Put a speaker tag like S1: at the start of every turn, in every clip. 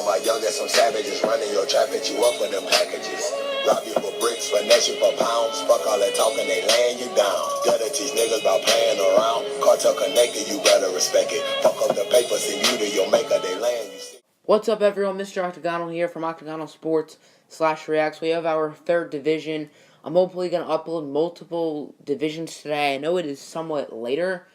S1: on my young, there's some savages running your trap, at you up for them packages. Rob you for bricks, finesse you for pounds. Fuck all that talking, they laying you down. Gotta teach niggas about playing around. Cartel connected, you better respect it. Fuck up the paper, send you to your maker, they laying you sick.
S2: What's up, everyone? Mr. Octagonal here from Octagonal Sports/Reacts. We have our third division. I'm hopefully going to upload multiple divisions today. I know it is somewhat later,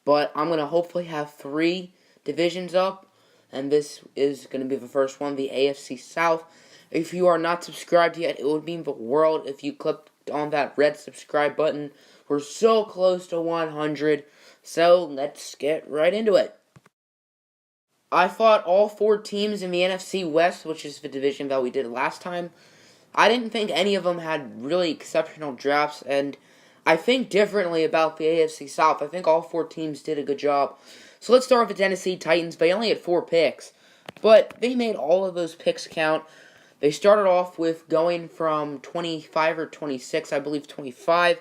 S2: but I'm going to hopefully have 3 divisions up, and this is going to be the first one, the AFC South. If you are not subscribed yet, it would mean the world if you clicked on that red subscribe button. We're so close to 100, so let's get right into it. I thought all 4 teams in the NFC West, which is the division that we did last time, I didn't think any of them had really exceptional drafts, and I think differently about the AFC South. I think all 4 teams did a good job. So let's start with the Tennessee Titans. They only had 4 picks, but they made all of those picks count. They started off with going from 25 or 26, I believe 25,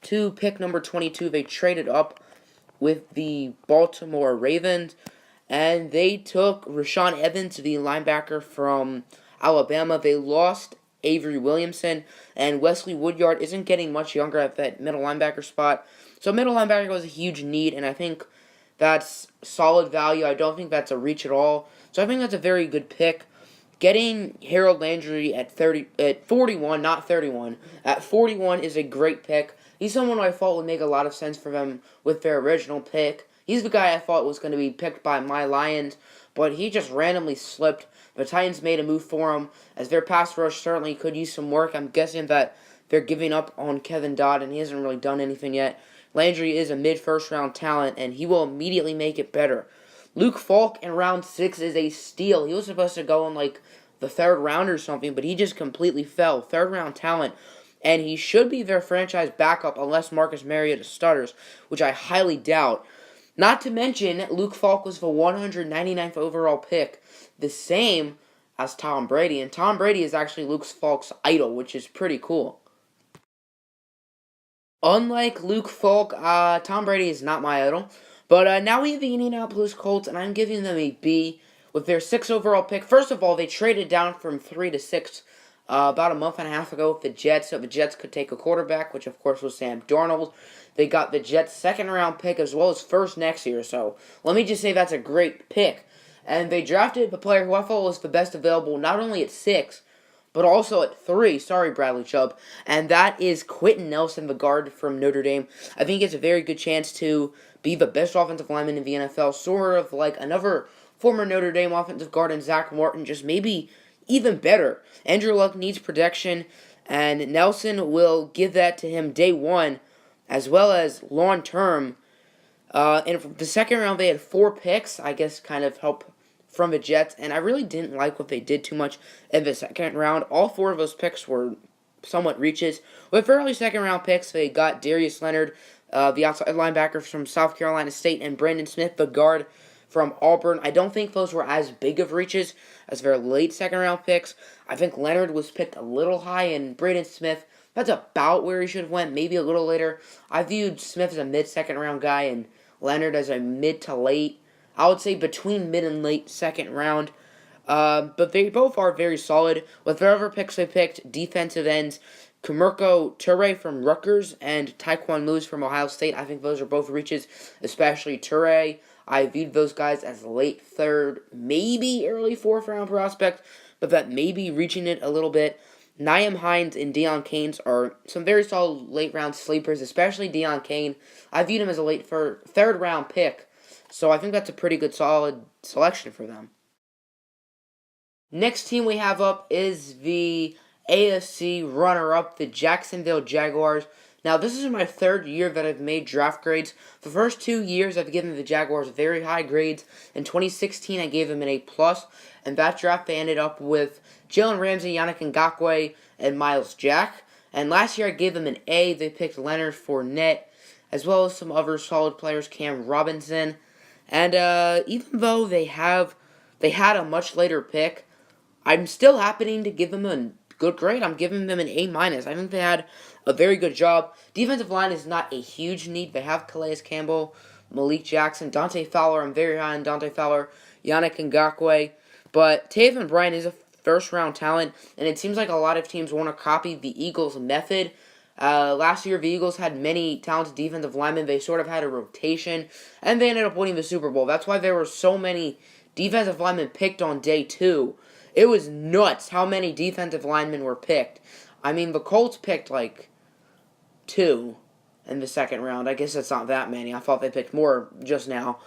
S2: to pick number 22. They traded up with the Baltimore Ravens, and they took Rashaan Evans, the linebacker from Alabama. They lost Avery Williamson, and Wesley Woodyard isn't getting much younger at that middle linebacker spot. So middle linebacker was a huge need, and I think that's solid value. I don't think that's a reach at all. So I think that's a very good pick. Getting Harold Landry at 41, not 31, at 41 is a great pick. He's someone I thought would make a lot of sense for them with their original pick. He's the guy I thought was going to be picked by my Lions, but he just randomly slipped. The Titans made a move for him, as their pass rush certainly could use some work. I'm guessing that they're giving up on Kevin Dodd, and he hasn't really done anything yet. Landry is a mid-first round talent, and he will immediately make it better. Luke Falk in round 6 is a steal. He was supposed to go in like the 3rd round or something, but he just completely fell. 3rd round talent, and he should be their franchise backup unless Marcus Mariota stutters, which I highly doubt. Not to mention, Luke Falk was the 199th overall pick, the same as Tom Brady, and Tom Brady is actually Luke Falk's idol, which is pretty cool. Unlike Luke Falk, Tom Brady is not my idol, but now we have the Indianapolis Colts, and I'm giving them a B with their 6th overall pick. First of all, they traded down from 3 to 6 about a month and a half ago with the Jets, so the Jets could take a quarterback, which of course was Sam Darnold. They got the Jets' 2nd round pick as well as 1st next year, so let me just say that's a great pick. And they drafted the player who I thought was the best available, not only at 6, but also at 3. Sorry, Bradley Chubb. And that is Quentin Nelson, the guard from Notre Dame. I think he has a very good chance to be the best offensive lineman in the NFL, sort of like another former Notre Dame offensive guard in Zach Martin, just maybe even better. Andrew Luck needs protection, and Nelson will give that to him day 1, as well as long-term. And from the 2nd round, they had 4 picks, I guess kind of help from the Jets, and I really didn't like what they did too much in the 2nd round. All 4 of those picks were somewhat reaches. With early 2nd round picks, they got Darius Leonard, the outside linebacker from South Carolina State, and Brandon Smith, the guard from Auburn. I don't think those were as big of reaches as their late 2nd round picks. I think Leonard was picked a little high, and Brandon Smith, that's about where he should have went, maybe a little later. I viewed Smith as a mid-2nd round guy, and Leonard as a mid to late, I would say between mid and late 2nd round. But they both are very solid. With their other picks they picked, defensive ends, Kemirko Toure from Rutgers and Tyquan Lewis from Ohio State. I think those are both reaches, especially Toure. I viewed those guys as late 3rd, maybe early 4th round prospects, but that may be reaching it a little bit. Nyheim Hines and Deion Kane are some very solid late-round sleepers, especially Deion Kane. I viewed him as a late 3rd round pick, so I think that's a pretty good solid selection for them. Next team we have up is the AFC runner-up, the Jacksonville Jaguars. Now, this is my 3rd year that I've made draft grades. The first 2 years, I've given the Jaguars very high grades. In 2016, I gave them an A+, and that draft, they ended up with Jalen Ramsey, Yannick Ngakoue, and Miles Jack. And last year, I gave them an A. They picked Leonard Fournette, as well as some other solid players, Cam Robinson. And even though they had a much later pick, I'm still happening to give them a good grade. I'm giving them an A-. I think they had a very good job. Defensive line is not a huge need. They have Calais Campbell, Malik Jackson, Dante Fowler. I'm very high on Dante Fowler. Yannick Ngakoue. But Taven Bryan is a first-round talent, and it seems like a lot of teams want to copy the Eagles' method. Last year, the Eagles had many talented defensive linemen. They sort of had a rotation, and they ended up winning the Super Bowl. That's why there were so many defensive linemen picked on day 2. It was nuts how many defensive linemen were picked. I mean, the Colts picked, 2 in the second round. I guess that's not that many. I thought they picked more just now.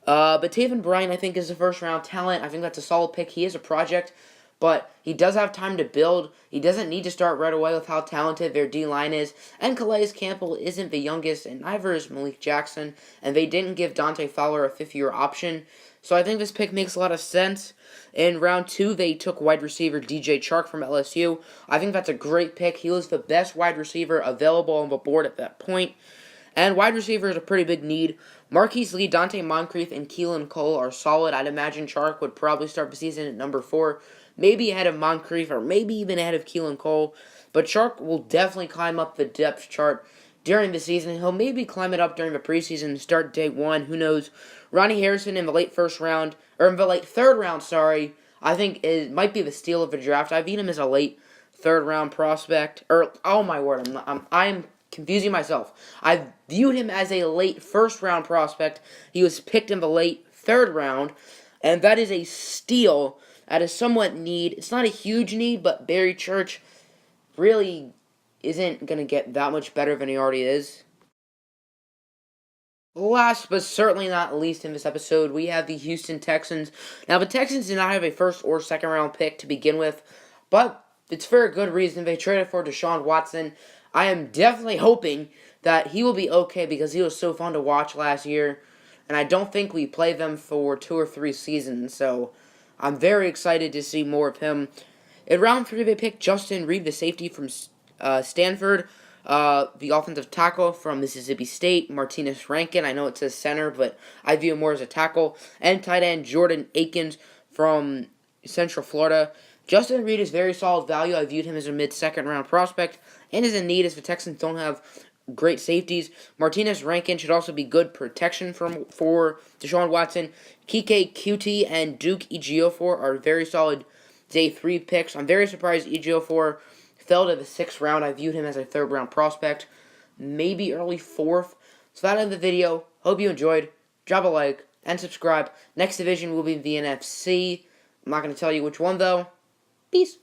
S2: But Taven Bryan, I think, is a first-round talent. I think that's a solid pick. He is a project, but he does have time to build. He doesn't need to start right away with how talented their D-line is. And Calais Campbell isn't the youngest, and neither is Malik Jackson. And they didn't give Dante Fowler a fifth-year option. So I think this pick makes a lot of sense. In round 2, they took wide receiver DJ Chark from LSU. I think that's a great pick. He was the best wide receiver available on the board at that point. And wide receiver is a pretty big need. Marquise Lee, Dante Moncrief, and Keelan Cole are solid. I'd imagine Chark would probably start the season at number 4, maybe ahead of Moncrief, or maybe even ahead of Keelan Cole. But Chark will definitely climb up the depth chart during the season. He'll maybe climb it up during the preseason and start day 1. Who knows? Ronnie Harrison in the late third round, I think it might be the steal of the draft. I viewed him as a late third round prospect. Oh my word, I'm confusing myself. I viewed him as a late first-round prospect. He was picked in the late third round, and that is a steal at a somewhat need. It's not a huge need, but Barry Church really isn't going to get that much better than he already is. Last but certainly not least in this episode, we have the Houston Texans. Now, the Texans did not have a first or second round pick to begin with, but it's for a good reason. They traded for Deshaun Watson. I am definitely hoping that he will be okay because he was so fun to watch last year, and I don't think we played them for 2 or 3 seasons, so I'm very excited to see more of him. In round 3, they picked Justin Reed, the safety from Stanford, the offensive tackle from Mississippi State, Martinez Rankin. I know it says center, but I view him more as a tackle, and tight end Jordan Akins from Central Florida. Justin Reed is very solid value. I viewed him as a mid-second round prospect and is in need as the Texans don't have great safeties. Martinez Rankin should also be good protection for Deshaun Watson. Kike Coutee and Duke Ejiofor are very solid day 3 picks. I'm very surprised Ejiofor fell to the 6th round. I viewed him as a 3rd round prospect, maybe early 4th. So that ended the video. Hope you enjoyed. Drop a like and subscribe. Next division will be the NFC. I'm not going to tell you which one though. Peace.